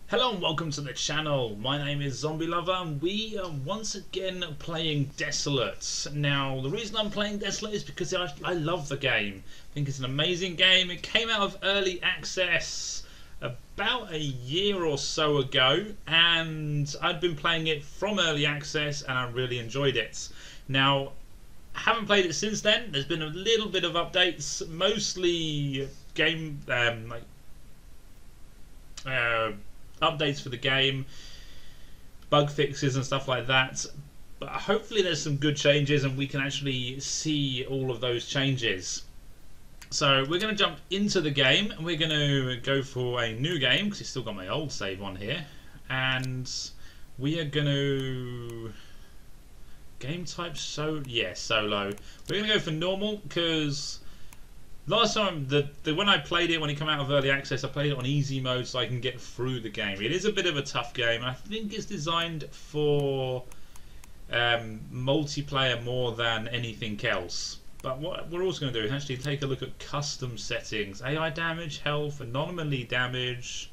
Hello and welcome to the channel. My name is Zombie Lover and we are once again playing Desolate. Now the reason I'm playing Desolate is because I love the game. I think it's an amazing game. It came out of early access about a year or so ago and I'd been playing it from early access and I really enjoyed it. Now I haven't played it since then. There's been a little bit of updates, mostly game updates for the game, bug fixes and stuff like that, but hopefully there's some good changes and we can actually see all of those changes. So we're going to jump into the game and we're going to go for a new game because it's still got my old save on here, and we are going to game type solo. We're going to go for normal because last time, when I played it, when it came out of early access, I played it on easy mode so I can get through the game. It is a bit of a tough game. I think it's designed for multiplayer more than anything else. But what we're also going to do is actually take a look at custom settings. AI damage, health, anomaly damage,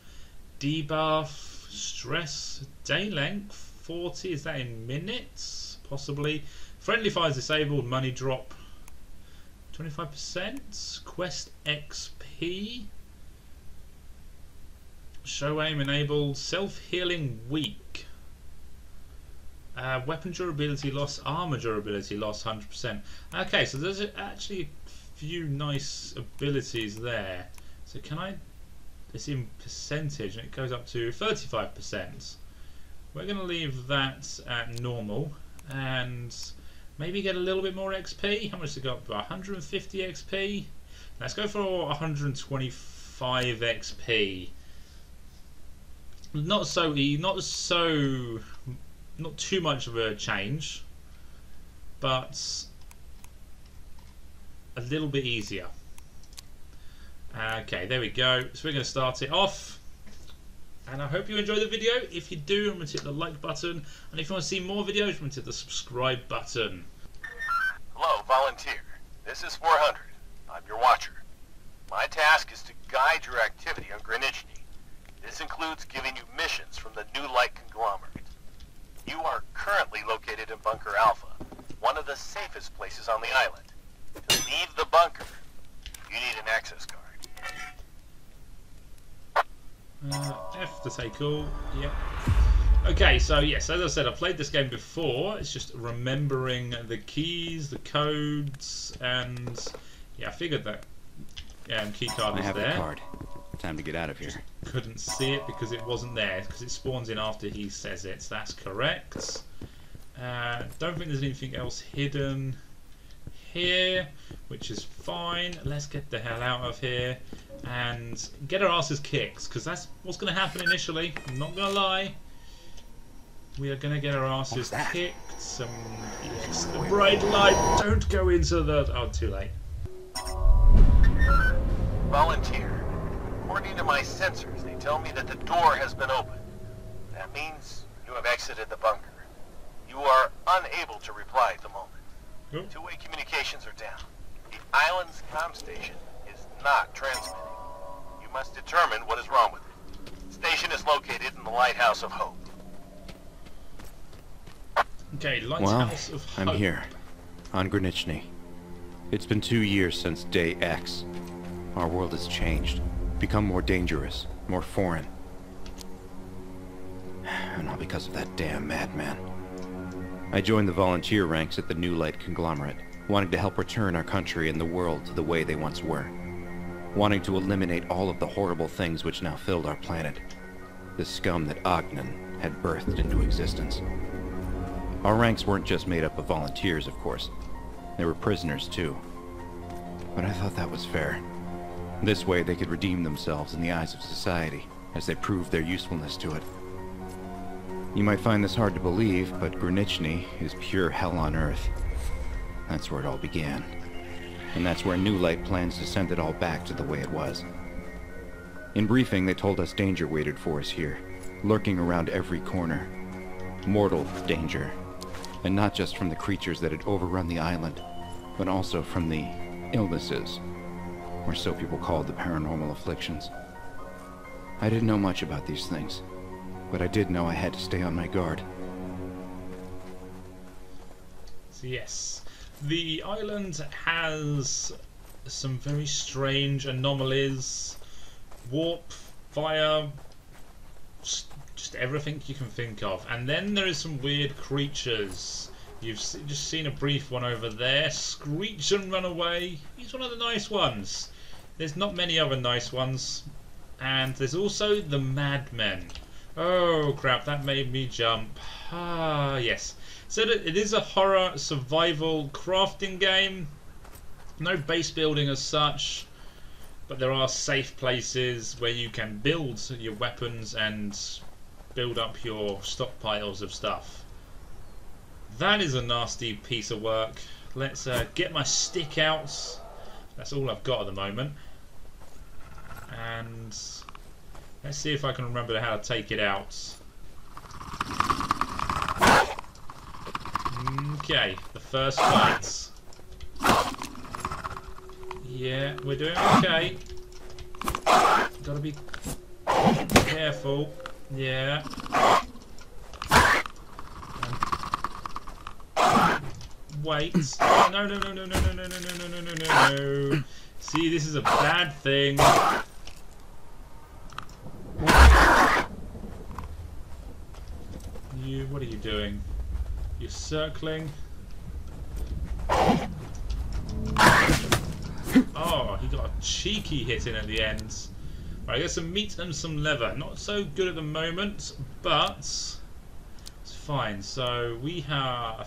debuff, stress, day length, 40, is that in minutes? Possibly. Friendly fire is disabled, money drop 25%, quest XP, show aim enabled, self-healing weak, weapon durability loss, armor durability loss 100%. Okay, so there's actually a few nice abilities there. So can I, it's in percentage and it goes up to 35%. We're going to leave that at normal and maybe get a little bit more XP. How much does it go up to? 150 XP. Let's go for 125 XP. Not too much of a change, but a little bit easier. Okay, there we go. So we're going to start it off. And I hope you enjoy the video. If you do, remember to hit the like button. And if you want to see more videos, remember to hit the subscribe button. Hello, volunteer. This is 400. I'm your watcher. My task is to guide your activity on Greenwich. This includes giving you missions from the New Light Conglomerate. You are currently located in Bunker Alpha, one of the safest places on the island. To leave the bunker, you need an access card. F to say cool. Yep. Okay, so yes, as I said, I've played this game before. It's just remembering the keys, the codes, and yeah, I figured that key card is there. I have the card. Time to get out of here. Couldn't see it because it wasn't there, because it spawns in after he says it. So that's correct. Don't think there's anything else hidden here, which is fine. Let's get the hell out of here and get our asses kicked, because that's what's going to happen initially. I'm not going to lie. We are going to get our asses kicked. Yes, the bright light. Don't go into the... Oh, too late. Volunteer. According to my sensors, they tell me that the door has been opened. That means you have exited the bunker. You are unable to reply at the moment. Yep. Two-way communications are down. The island's comm station is not transmitting. You must determine what is wrong with it. The station is located in the Lighthouse of Hope. Okay, Lighthouse of Hope. I'm here, on Greenwich. It's been 2 years since Day X. Our world has changed, become more dangerous, more foreign. And all because of that damn madman. I joined the volunteer ranks at the New Light Conglomerate, wanting to help return our country and the world to the way they once were. Wanting to eliminate all of the horrible things which now filled our planet. The scum that Ogden had birthed into existence. Our ranks weren't just made up of volunteers, of course. There were prisoners, too. But I thought that was fair. This way they could redeem themselves in the eyes of society, as they proved their usefulness to it. You might find this hard to believe, but Greenwich is pure hell on Earth. That's where it all began. And that's where New Light plans to send it all back to the way it was. In briefing, they told us danger waited for us here, lurking around every corner. Mortal danger. And not just from the creatures that had overrun the island, but also from the illnesses, or so people called the paranormal afflictions. I didn't know much about these things, but I did know I had to stay on my guard. So yes, the island has some very strange anomalies, warp, fire, just everything you can think of. And then there is some weird creatures. You've just seen a brief one over there. Screech and run away. He's one of the nice ones. There's not many other nice ones. And there's also the madmen. Oh crap, that made me jump. Ah, yes. So it is a horror survival crafting game. No base building as such, but there are safe places where you can build your weapons and build up your stockpiles of stuff. That is a nasty piece of work. Let's get my stick out. That's all I've got at the moment. And let's see if I can remember how to take it out. Okay, the first fight. Yeah, we're doing okay. Gotta be careful. Yeah. Wait. No, no, no, no, no, no, no, no, no, no, no, no, no. See, this is a bad thing. What are you doing? You're circling. Oh, he got a cheeky hit in at the end. Right, I got some meat and some leather. Not so good at the moment, but it's fine. So we are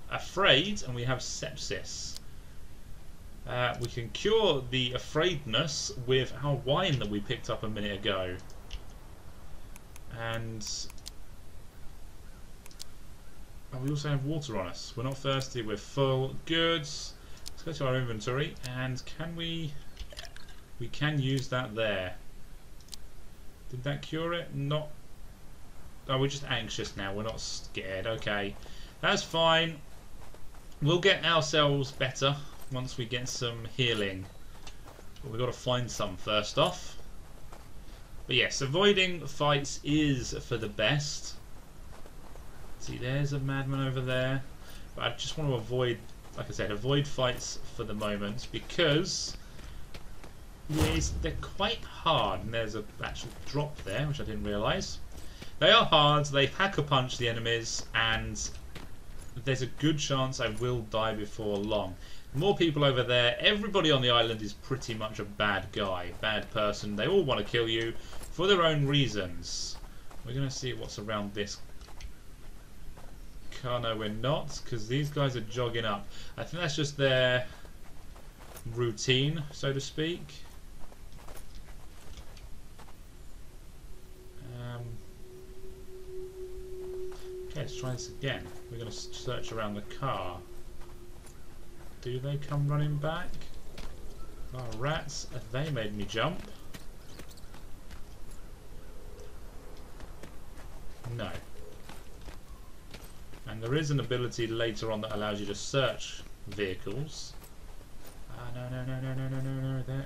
afraid, and we have sepsis. We can cure the afraidness with our wine that we picked up a minute ago. And we also have water on us. We're not thirsty, we're full. Good. Let's go to our inventory, and can we can use that there. Did that cure it? Not. Oh, we're just anxious now, we're not scared. Okay, that's fine. We'll get ourselves better once we get some healing, but we've got to find some first off. But yes, avoiding fights is for the best. See, there's a madman over there, but I just want to avoid, like I said, avoid fights for the moment, because yes, they're quite hard. And there's an actual drop there, which I didn't realise. They are hard, they hack-a-punch the enemies, and there's a good chance I will die before long. More people over there. Everybody on the island is pretty much a bad guy, bad person. They all want to kill you for their own reasons. We're going to see what's around this car. No, we're not, because these guys are jogging up. I think that's just their routine, so to speak. Okay, let's try this again. We're going to search around the car. Do they come running back? Oh, rats. They made me jump. No. And there is an ability later on that allows you to search vehicles. Ah, no, no, no, no, no, no, no, no. There.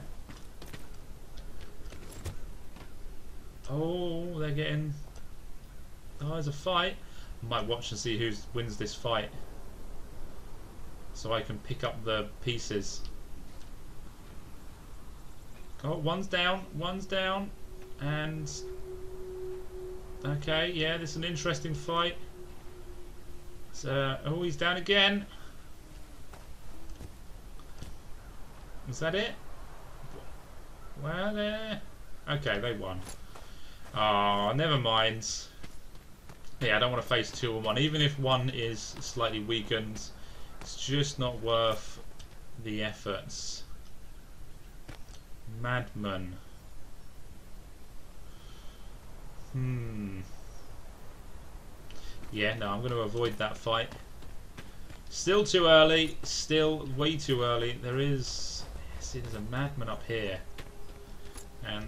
Oh, they're getting. Oh, there's a fight. Might watch and see who wins this fight, so I can pick up the pieces. Oh, one's down, and okay, yeah, this is an interesting fight. So, oh, he's down again. Is that it? Well, okay, they won. Oh, never mind. Yeah, I don't want to face 2 on 1. Even if one is slightly weakened, it's just not worth the efforts. Madman. Yeah, no, I'm going to avoid that fight. Still too early. Still way too early. There is... See, there's a madman up here. And...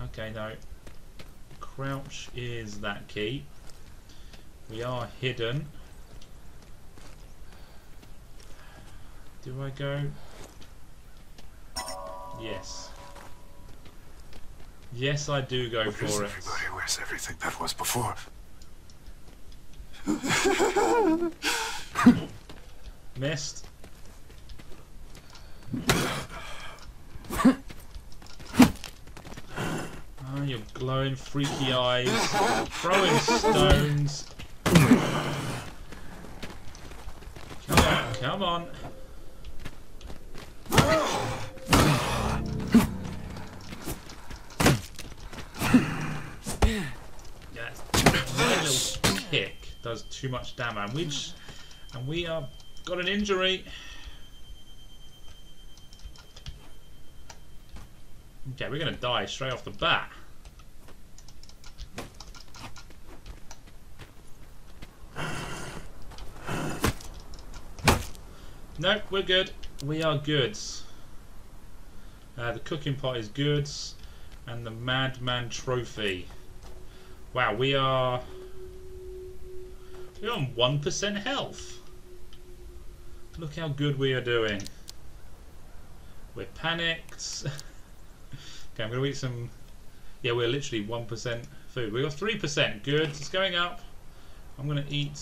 Okay, no. Crouch is that key. We are hidden. Do I go? Yes. Yes, I do go Where's for it. everybody? Where's everything that was before? Missed. Oh, your glowing freaky eyes. Throwing stones. Come on, come on. Yeah, that little kick does too much damage. And we are got an injury. Okay, we're gonna die straight off the bat. Nope, we're good. We are good. The cooking pot is good, and the Madman trophy. Wow, we're on 1% health. Look how good we are doing. We're panicked. Okay, I'm gonna eat some. Yeah, we're literally 1% food. We got 3%. Good. It's going up. I'm gonna eat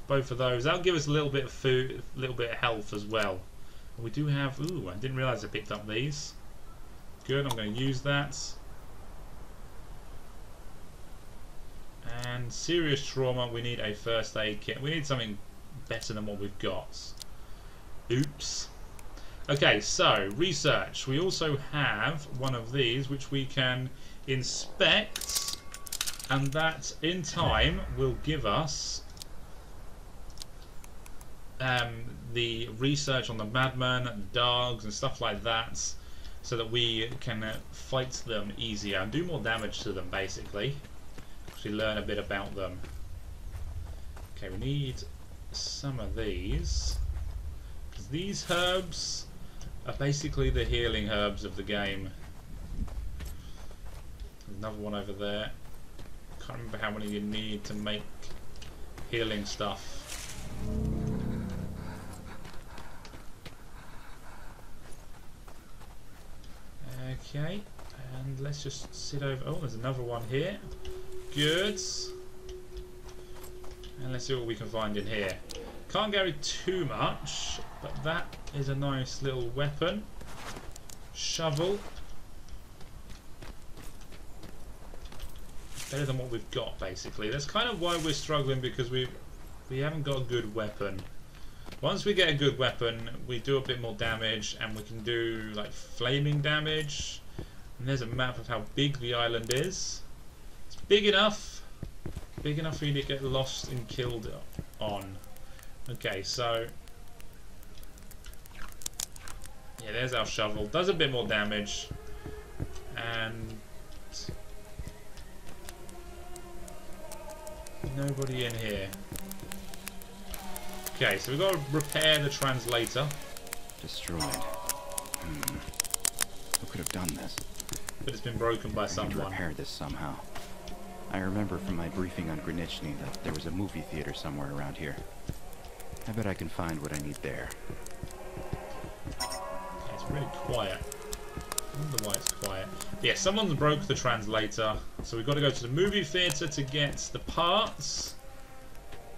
both of those. That'll give us a little bit of food, a little bit of health as well. And we do have. Ooh, I didn't realise I picked up these. Good. I'm going to use that. And serious trauma. We need a first aid kit. We need something better than what we've got. Oops. Okay, so research. We also have one of these which we can inspect, and that in time will give us the research on the madman, dogs and stuff like that, so that we can fight them easier and do more damage to them, basically, because we learn a bit about them. Okay, we need some of these, because these herbs are basically the healing herbs of the game. There's another one over there. Can't remember how many you need to make healing stuff. Okay, and let's just sit over. Oh, there's another one here. Good. And let's see what we can find in here. Can't carry too much, but that is a nice little weapon. Shovel. Better than what we've got, basically. That's kind of why we're struggling, because we haven't got a good weapon. Once we get a good weapon, we do a bit more damage, and we can do like flaming damage. And there's a map of how big the island is. It's big enough for you to get lost and killed on. Okay, so yeah, there's our shovel. Does a bit more damage, and nobody in here. Okay, so we've got to repair the translator. Destroyed. Who could have done this? But it's been broken by I need to someone. repair this somehow. I remember from my briefing on Granichny that there was a movie theater somewhere around here. I bet I can find what I need there. Okay, it's really quiet. I wonder why it's quiet. Yeah, someone's broke the translator, so we've got to go to the movie theater to get the parts.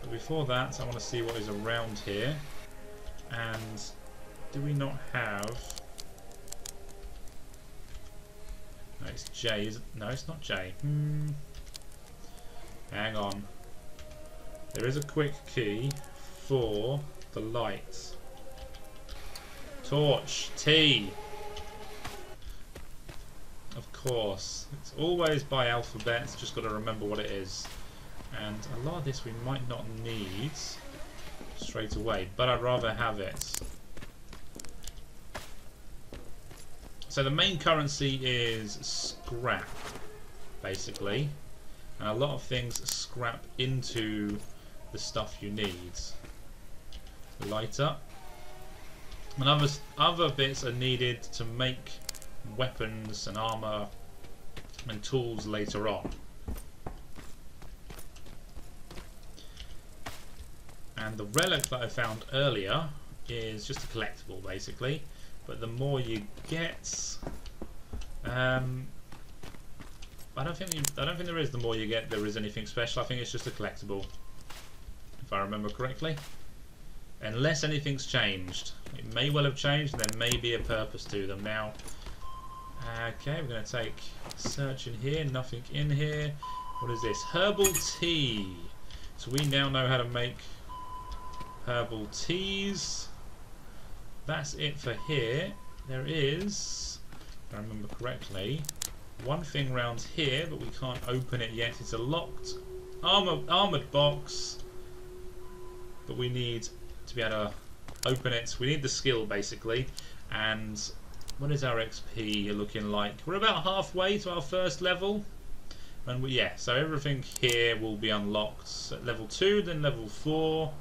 But before that, I want to see what is around here. And do we not have... No, it's J. No, it's not J. Hang on. There is a quick key for the light. Torch. T. Of course. It's always by alphabet. Just got to remember what it is. And a lot of this we might not need straight away, but I'd rather have it. So the main currency is scrap, basically, and a lot of things scrap into the stuff you need. The lighter, and other bits are needed to make weapons and armor and tools later on. And the relic that I found earlier is just a collectible, basically. But the more you get, I don't think there is. The more you get, there is anything special. I think it's just a collectible, if I remember correctly. Unless anything's changed. It may well have changed, and there may be a purpose to them now. Okay, we're going to take search in here. Nothing in here. What is this? Herbal tea. So we now know how to make herbal teas. That's it for here. There is, if I remember correctly, one thing around here, but we can't open it yet. It's a locked armoured box, but we need to be able to open it. We need the skill basically. And what is our XP looking like? We're about halfway to our first level, and yeah, so everything here will be unlocked at level 2, then level 4.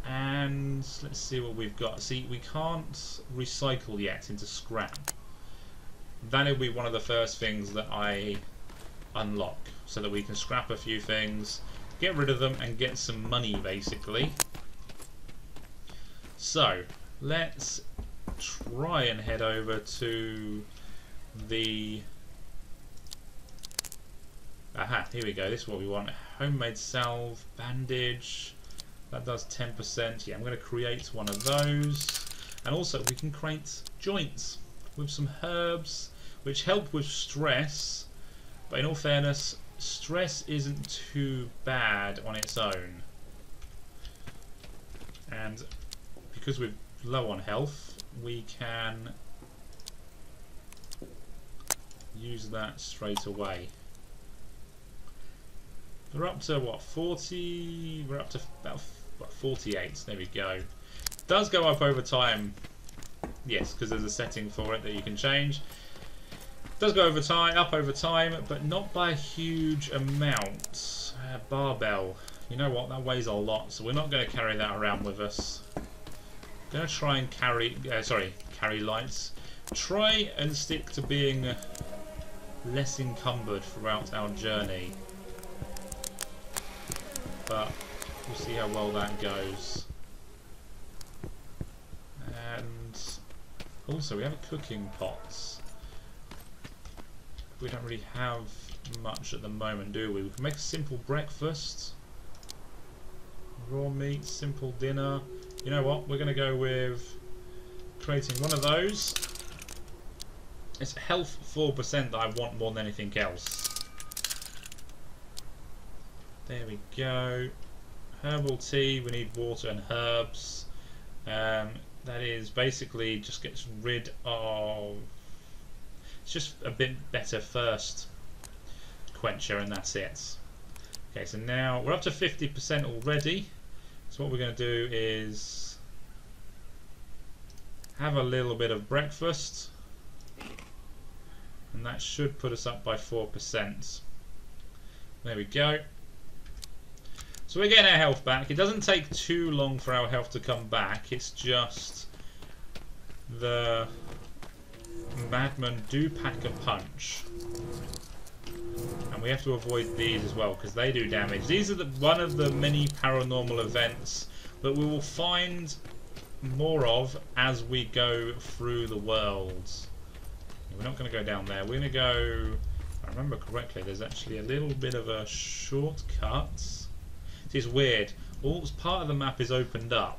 And let's see what we've got. See, we can't recycle yet into scrap. That'll be one of the first things that I unlock, so that we can scrap a few things, get rid of them, and get some money basically. So let's try and head over to the... Aha, here we go. This is what we want. Homemade salve, bandage. That does 10%. Yeah, I'm going to create one of those. And also we can create joints with some herbs which help with stress. But in all fairness, stress isn't too bad on its own. And because we're low on health, we can use that straight away. We're up to what, 40? We're up to about 48. There we go. It does go up over time. Yes, because there's a setting for it that you can change. It does go up over time, but not by a huge amount. Barbell. You know what? That weighs a lot, so we're not going to carry that around with us. I'm going to try and carry lights. Try and stick to being less encumbered throughout our journey. But we'll see how well that goes. And also we have a cooking pot. We don't really have much at the moment, do we? We can make a simple breakfast. Raw meat, simple dinner. You know what? We're going to go with creating one of those. It's health 4% that I want more than anything else. There we go. Herbal tea, we need water and herbs. That is basically just gets rid of... It's just a bit better first quencher, and that's it. Okay, so now we're up to 50% already. So what we're going to do is have a little bit of breakfast, and that should put us up by 4%. There we go. So we're getting our health back. It doesn't take too long for our health to come back. It's just the madmen do pack a punch, and we have to avoid these as well because they do damage. These are one of the many paranormal events that we will find more of as we go through the worlds. We're not going to go down there. We're going to go, if I remember correctly, there's actually a little bit of a shortcut. It's weird. All part of the map is opened up.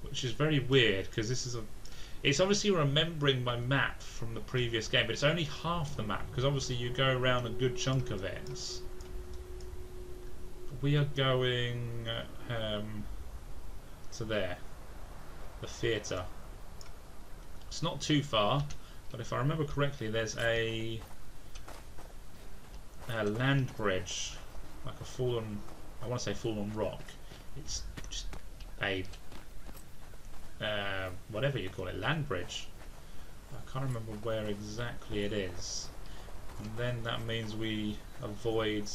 Which is very weird because this is it's obviously remembering my map from the previous game, but it's only half the map because obviously you go around a good chunk of it. We are going to there. The theatre. It's not too far, but if I remember correctly, there's a land bridge, like a fallen, I want to say fallen rock. It's just a whatever you call it, land bridge. I can't remember where exactly it is. And then that means we avoid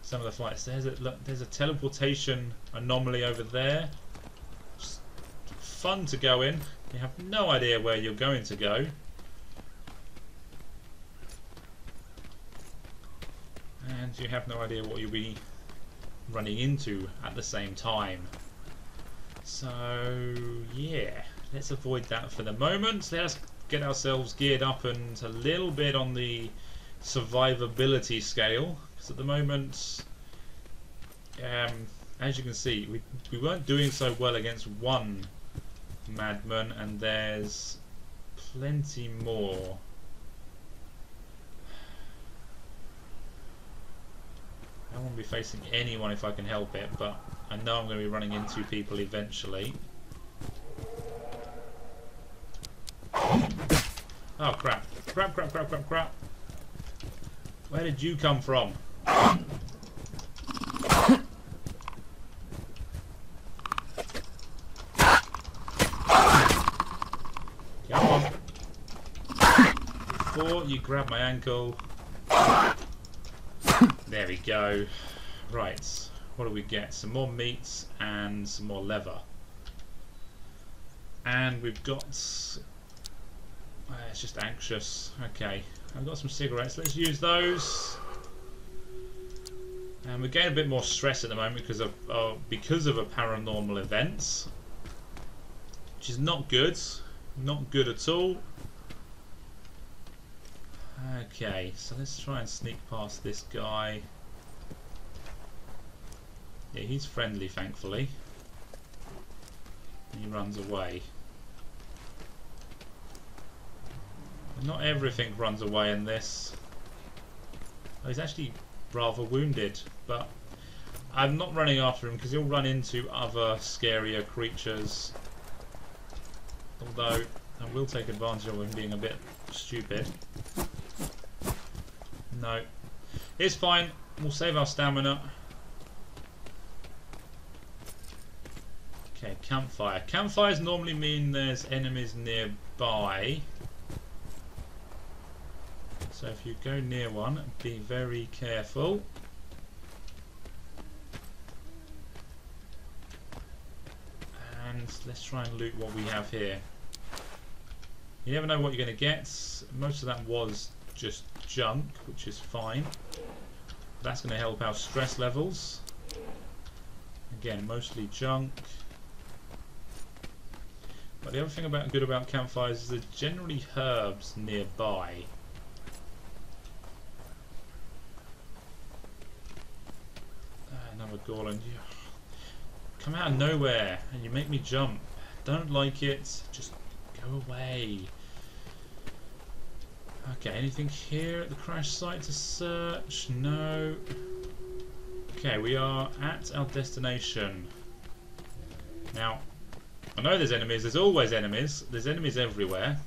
some of the flights. There's a teleportation anomaly over there. Just fun to go in. You have no idea where you're going to go. And you have no idea what you'll be running into at the same time. So yeah, let's avoid that for the moment. Let's get ourselves geared up and a little bit on the survivability scale, because at the moment, as you can see, we weren't doing so well against one madman, and there's plenty more. I don't want to be facing anyone if I can help it, but I know I'm going to be running into people eventually. Oh crap. Crap, crap, crap, crap, crap. Where did you come from? Come on. Before you grab my ankle. There we go. Right. What do we get? Some more meats and some more leather. And we've got... it's just anxious. Okay. I've got some cigarettes. Let's use those. And we're getting a bit more stress at the moment because of a paranormal event, which is not good. Not good at all. Okay, so let's try and sneak past this guy. Yeah, he's friendly, thankfully. And he runs away. Not everything runs away in this. Oh, he's actually rather wounded, but I'm not running after him because he'll run into other scarier creatures. Although I will take advantage of him being a bit stupid. No. It's fine. We'll save our stamina. Okay, campfire. Campfires normally mean there's enemies nearby. So if you go near one, be very careful. And let's try and loot what we have here. You never know what you're going to get. Most of that was just junk, which is fine. That's going to help our stress levels. Again, mostly junk. But the other thing good about campfires is there's generally herbs nearby. Another Gorland. You come out of nowhere and you make me jump. Don't like it. Just go away. Okay, anything here at the crash site to search? No. Okay, we are at our destination. Now, I know there's enemies. There's always enemies. There's enemies everywhere.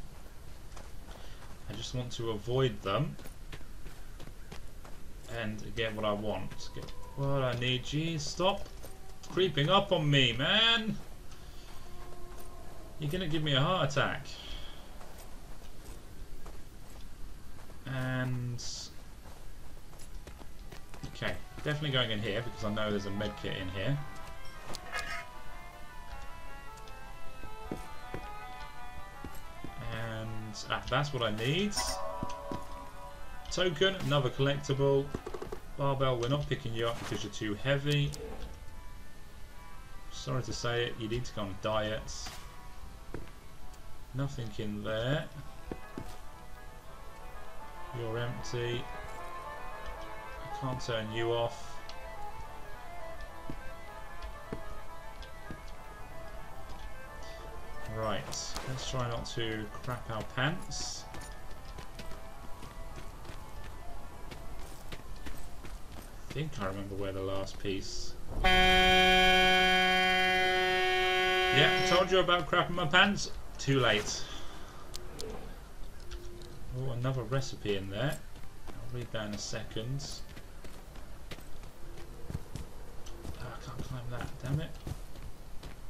I just want to avoid them and get what I want. Get what I need. Jeez, stop creeping up on me, man. You're gonna give me a heart attack. And okay, definitely going in here because I know there's a med kit in here. And that's what I need. Token, another collectible. Barbell, we're not picking you up because you're too heavy. Sorry to say it, you need to go on a diet. Nothing in there. You're empty. I can't turn you off. Right, let's try not to crap our pants. I think I remember where the last piece. Yeah, told you about crapping my pants. Too late. Oh, another recipe in there. I'll read that in a second. Oh, I can't climb that, damn it.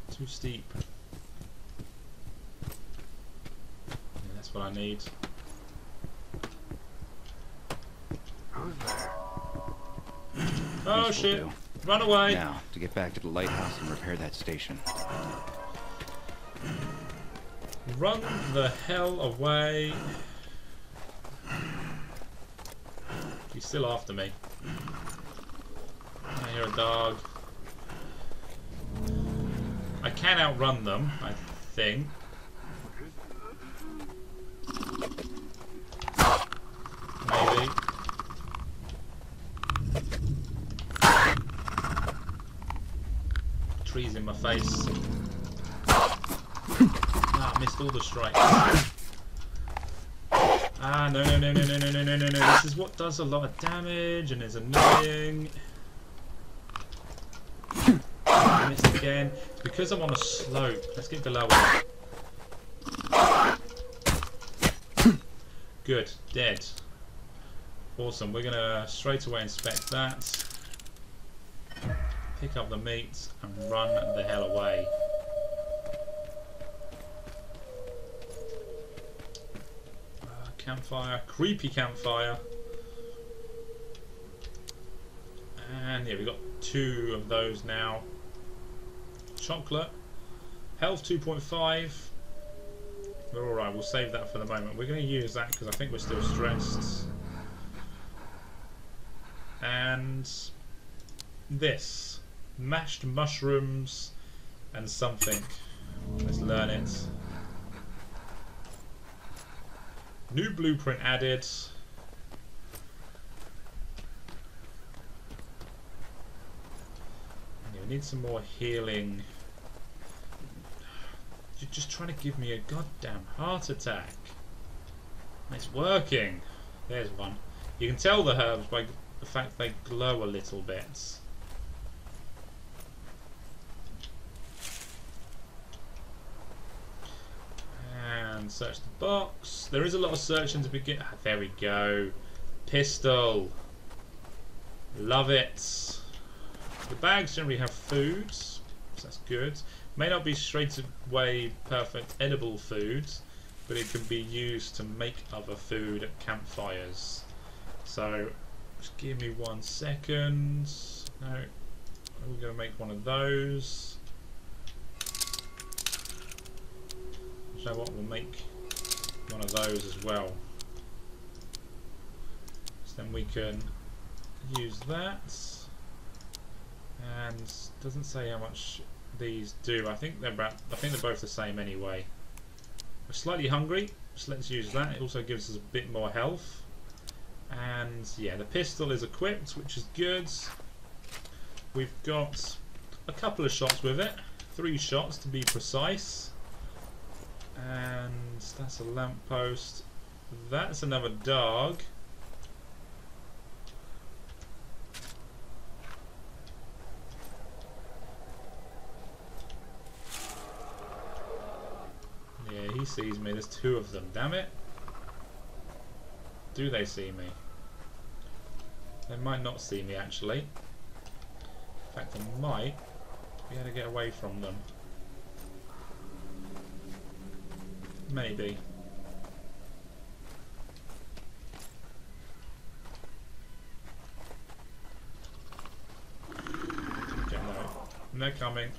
Too steep. Yeah, that's what I need. Who's there? Oh shit! Run away! Now, to get back to the lighthouse and repair that station. Run the hell away! He's still after me. I hear a dog. I can outrun them, I think. trees in my face. Ah, I missed all the strikes. Ah, no. This is what does a lot of damage and is annoying. I missed again. It's because I'm on a slope. Let's get below it. Good. Dead. Awesome. We're going to straight away inspect that. Pick up the meat and run the hell away. Campfire. Creepy campfire. And yeah, we've got 2 of those now. Chocolate. Health 2.5. We're alright, we'll save that for the moment. We're going to use that because I think we're still stressed. And this. Mashed mushrooms and something. Let's learn it. New blueprint added. Yeah, we need some more healing. You're just trying to give me a goddamn heart attack. It's working. There's one. You can tell the herbs by the fact they glow a little bit. And search the box. There is a lot of searching to begin. Ah, there we go. Pistol. Love it. The bags generally have food, so that's good. May not be straight away perfect edible food, but it can be used to make other food at campfires. So just give me 1 second. No, we're going to make one of those. So what, we'll make one of those as well. So then we can use that. And doesn't say how much these do. I think they're both the same anyway. We're slightly hungry, so let's use that. It also gives us a bit more health. And yeah, the pistol is equipped, which is good. We've got a couple of shots with it. 3 shots to be precise. And that's a lamppost. That's another dog. Yeah, he sees me. There's 2 of them. Damn it. Do they see me? They might not see me actually. In fact, I might be able to get away from them. Maybe. Okay, no. They're coming.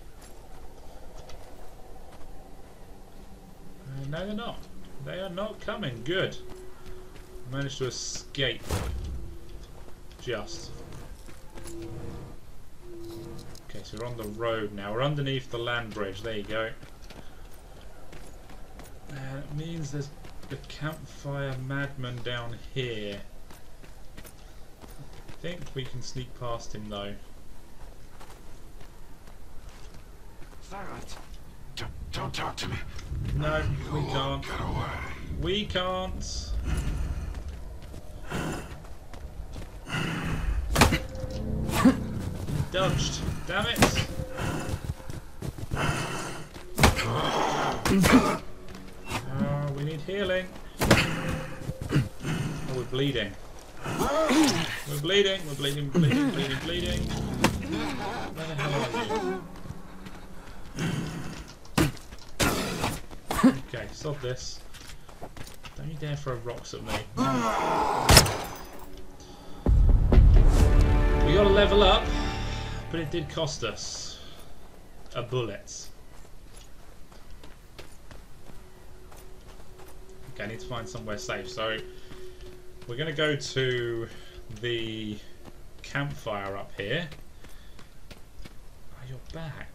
No, they're not. They are not coming. Good. I managed to escape. Just. Okay, so we're on the road now. We're underneath the land bridge. There you go. It means there's the campfire madman down here. I think we can sneak past him though. Silence. Don't talk to me. No, we can't. Get away. We can't. Dodged. Damn it. We need healing. Oh, we're bleeding. We're bleeding. We're bleeding. Bleeding. Where the hell are you? Okay, stop this. Don't you dare throw rocks at me. We gotta level up, but it did cost us a bullet. Okay, I need to find somewhere safe. So we're gonna go to the campfire up here. Oh, you're back.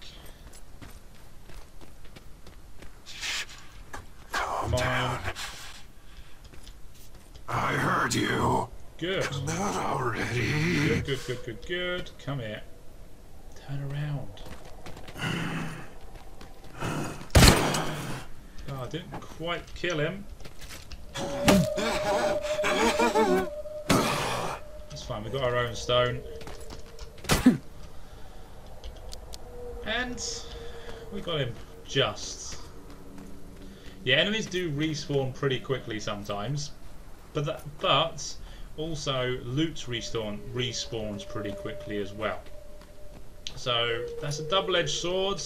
Calm down. I heard you. Good. Not already. Good. Come here. Turn around. I didn't quite kill him. It's fine, we got our own stone. And we got him just. Yeah, enemies do respawn pretty quickly sometimes, but also loot respawns pretty quickly as well. So that's a double-edged sword.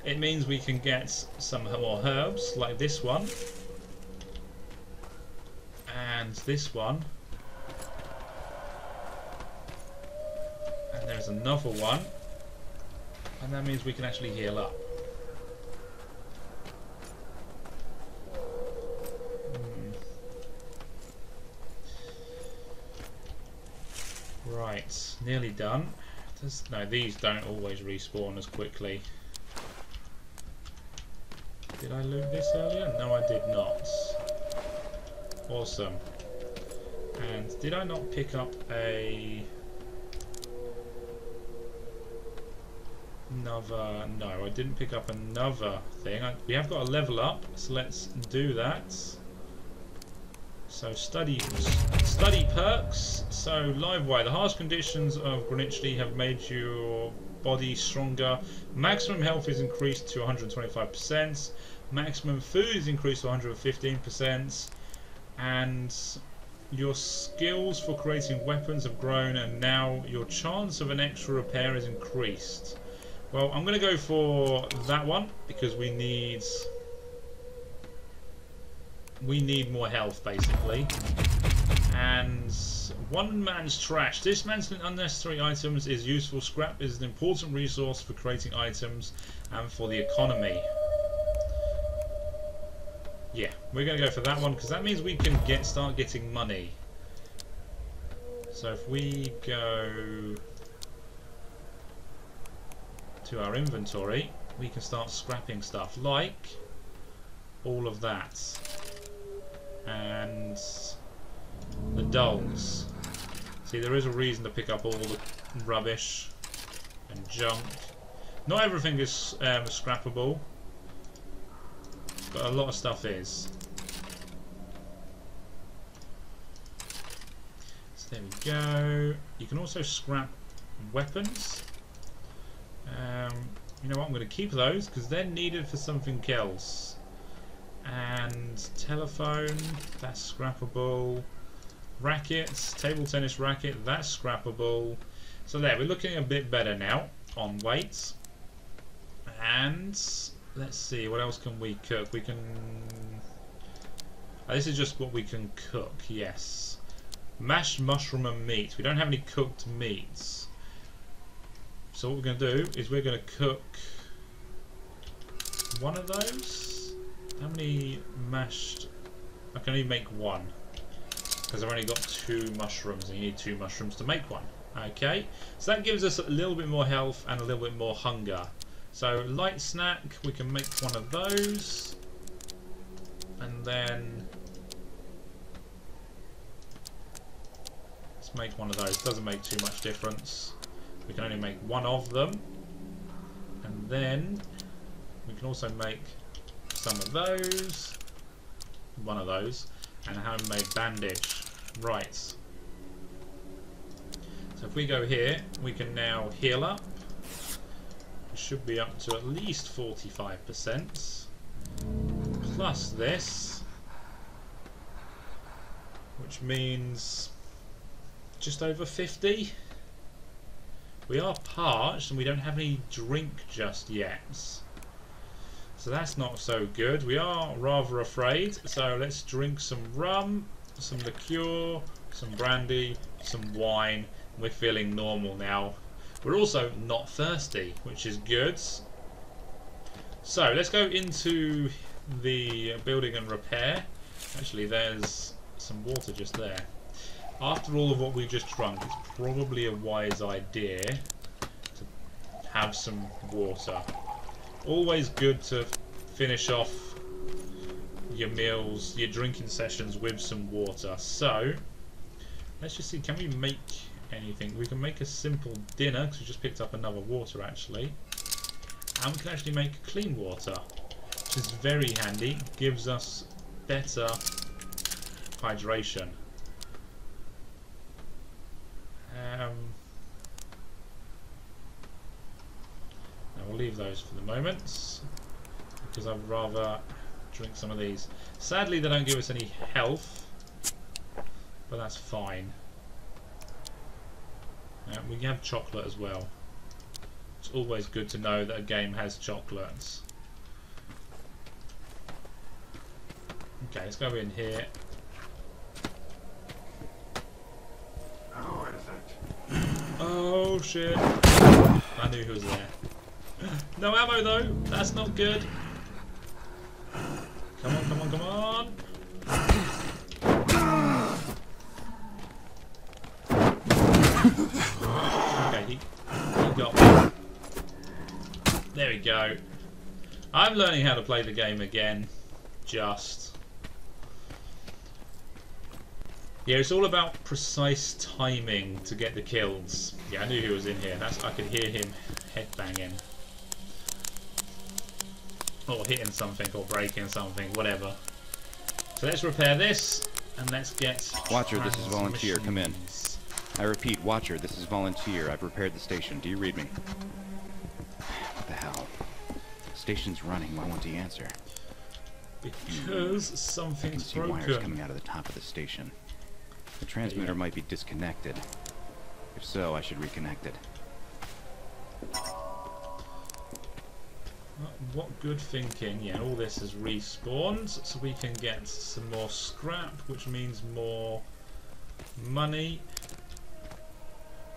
It means we can get some more herbs like this one and this one, and there's another one, and that means we can actually heal up. Right, nearly done. No, these don't always respawn as quickly. Did I loot this earlier? No, I did not. Awesome. And did I not pick up another... No, I didn't pick up another thing. We have got a level up, so let's do that. So study perks. So live wire. The harsh conditions of Greenwich have made your body stronger. Maximum health is increased to 125%. Maximum food is increased to 115%. And your skills for creating weapons have grown, and now your chance of an extra repair is increased. Well, I'm going to go for that one because we need more health basically. And one man's trash. Dismantling unnecessary items is useful. Scrap is an important resource for creating items and for the economy. Yeah, we're going to go for that one because that means we can start getting money. So if we go to our inventory, we can start scrapping stuff like all of that. And the dolls. See, there is a reason to pick up all the rubbish and junk. Not everything is scrappable, but a lot of stuff is. So there we go. You can also scrap weapons. You know what, I'm going to keep those because they're needed for something else. And telephone, that's scrappable. Rackets, table tennis racket, that's scrappable. So there, we're looking a bit better now on weights. And let's see, what else can we cook? We can... this is just what we can cook, yes. Mashed mushroom and meat. We don't have any cooked meats. So what we're going to do is we're going to cook one of those. How many mashed... I can only make one because I've only got 2 mushrooms and you need 2 mushrooms to make one. Okay, so that gives us a little bit more health and a little bit more hunger. So light snack, we can make one of those, and then let's make one of those. Doesn't make too much difference. We can only make one of them, and then we can also make some of those, one of those, and a handmade bandage. Right. So if we go here, we can now heal up. We should be up to at least 45%. Plus this, which means just over 50. We are parched and we don't have any drink just yet. So that's not so good. We are rather afraid. So let's drink some rum, some liqueur, some brandy, some wine. We're feeling normal now. We're also not thirsty, which is good. So let's go into the building and repair. Actually, there's some water just there. After all of what we just drunk, it's probably a wise idea to have some water. Always good to finish off your meals, your drinking sessions with some water. So let's just see, can we make anything? We can make a simple dinner because we just picked up another water actually, and we can actually make clean water. which is very handy. Gives us better hydration. We'll leave those for the moment because I'd rather drink some of these. Sadly, they don't give us any health, but that's fine. We have chocolate as well. It's always good to know that a game has chocolates. Okay, let's go in here. Who is it? Oh shit! I knew who was there. No ammo though. That's not good. Come on, come on, come on! Okay, he got me. There we go. I'm learning how to play the game again. Just. Yeah, it's all about precise timing to get the kills. Yeah, I knew he was in here. I could hear him headbanging. Or hitting something, or breaking something, whatever. So let's repair this, and let's get... Watcher, this is Volunteer. Come in. I repeat, Watcher, this is Volunteer. I've repaired the station. Do you read me? What the hell? The station's running. Why won't he answer? Because something's I can see broken. wires coming out of the top of the station. The transmitter might be disconnected. If so, I should reconnect it. What good thinking. Yeah, all this has respawned, so we can get some more scrap, which means more money.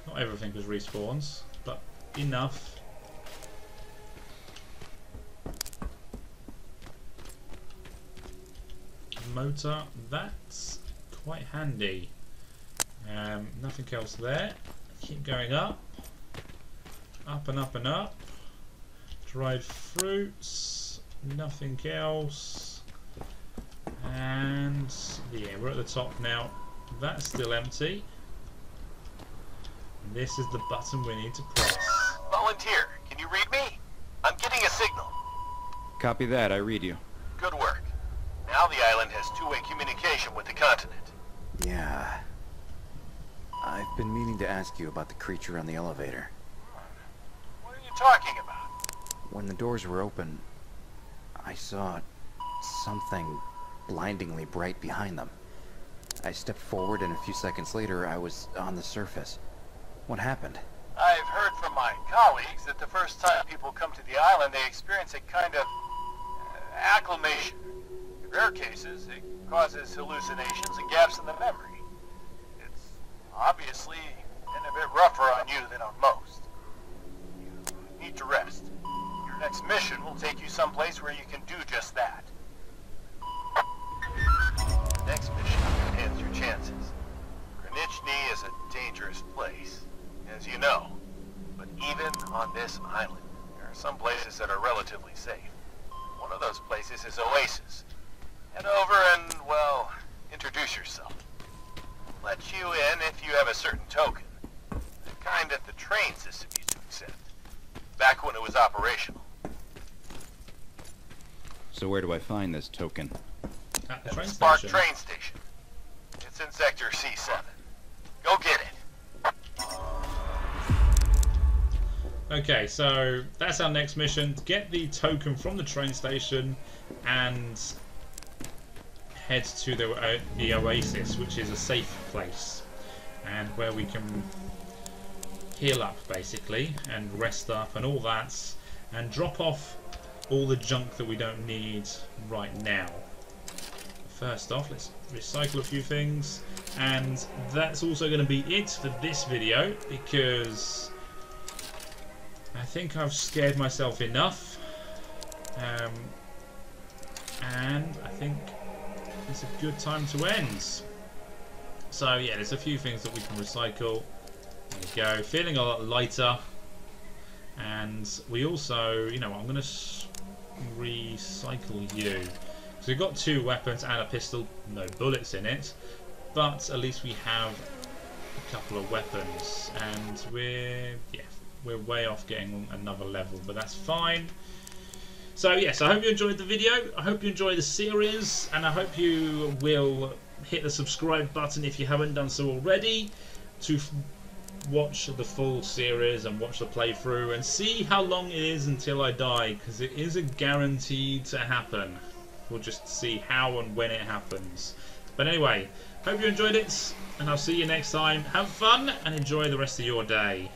Not everything was respawns, but enough. Motor, that's quite handy. Nothing else there. Keep going up. Up and up and up. Dried fruits, nothing else. And yeah, we're at the top now. That's still empty. And this is the button we need to press. Volunteer, can you read me? I'm getting a signal. Copy that. I read you. Good work. Now the island has two-way communication with the continent. Yeah. I've been meaning to ask you about the creature on the elevator. What are you talking about? When the doors were open, I saw something blindingly bright behind them. I stepped forward and a few seconds later I was on the surface. What happened? I've heard from my colleagues that the first time people come to the island, they experience a kind of acclimation. In rare cases, it causes hallucinations and gaps in the memory. It's obviously been a bit rougher on you than on most. You need to rest. Your next mission will take you someplace where you can do just that. The next mission enhances your chances. Greenwich is a dangerous place, as you know. But even on this island, there are some places that are relatively safe. One of those places is Oasis. Head over and, well, introduce yourself. Let you in if you have a certain token. The kind that the train system used to accept. Back when it was operational. So where do I find this token? At the At train the Spark station. train station. It's in Sector C7. Go get it. Okay, so that's our next mission. Get the token from the train station and head to the Oasis, which is a safe place and where we can heal up basically and rest up and all that, and drop off all the junk that we don't need right now. First off, let's recycle a few things, and that's also going to be it for this video because I think I've scared myself enough, and I think it's a good time to end. So yeah, there's a few things that we can recycle. There we go, feeling a lot lighter, and we also, you know, I'm going to recycle you. So we've got 2 weapons and a pistol, no bullets in it, but at least we have a couple of weapons, and we're way off getting another level, but that's fine. So yes, I hope you enjoyed the video, I hope you enjoy the series, and I hope you will hit the subscribe button if you haven't done so already to watch the full series and watch the playthrough and see how long it is until I die, because it isn't guaranteed to happen. We'll just see how and when it happens. But anyway, hope you enjoyed it, and I'll see you next time. Have fun and enjoy the rest of your day.